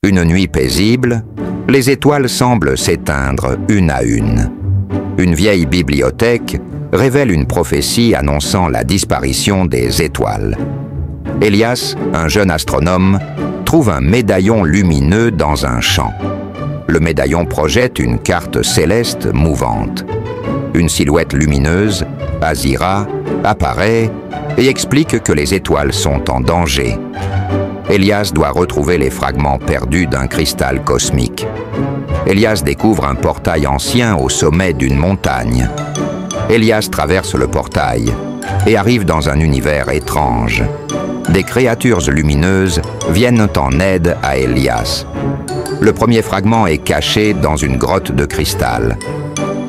Une nuit paisible, les étoiles semblent s'éteindre une à une. Une vieille bibliothèque révèle une prophétie annonçant la disparition des étoiles. Elias, un jeune astronome, trouve un médaillon lumineux dans un champ. Le médaillon projette une carte céleste mouvante. Une silhouette lumineuse, Azira, apparaît et explique que les étoiles sont en danger. Elias doit retrouver les fragments perdus d'un cristal cosmique. Elias découvre un portail ancien au sommet d'une montagne. Elias traverse le portail et arrive dans un univers étrange. Des créatures lumineuses viennent en aide à Elias. Le premier fragment est caché dans une grotte de cristal.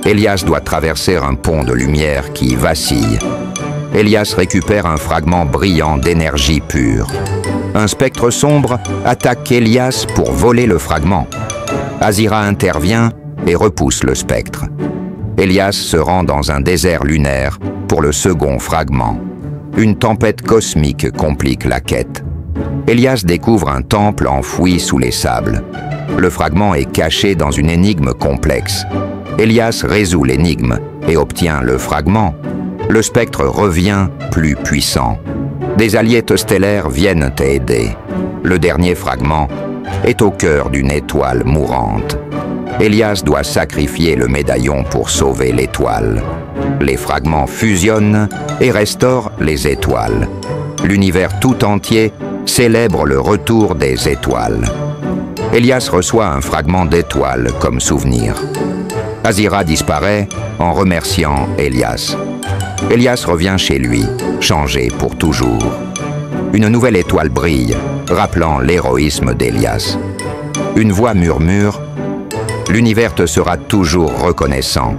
Elias doit traverser un pont de lumière qui vacille. Elias récupère un fragment brillant d'énergie pure. Un spectre sombre attaque Elias pour voler le fragment. Azira intervient et repousse le spectre. Elias se rend dans un désert lunaire pour le second fragment. Une tempête cosmique complique la quête. Elias découvre un temple enfoui sous les sables. Le fragment est caché dans une énigme complexe. Elias résout l'énigme et obtient le fragment. Le spectre revient plus puissant. Des alliés stellaires viennent aider. Le dernier fragment est au cœur d'une étoile mourante. Elias doit sacrifier le médaillon pour sauver l'étoile. Les fragments fusionnent et restaurent les étoiles. L'univers tout entier célèbre le retour des étoiles. Elias reçoit un fragment d'étoile comme souvenir. Azira disparaît en remerciant Elias. Elias revient chez lui, changé pour toujours. Une nouvelle étoile brille, rappelant l'héroïsme d'Elias. Une voix murmure « L'univers te sera toujours reconnaissant ».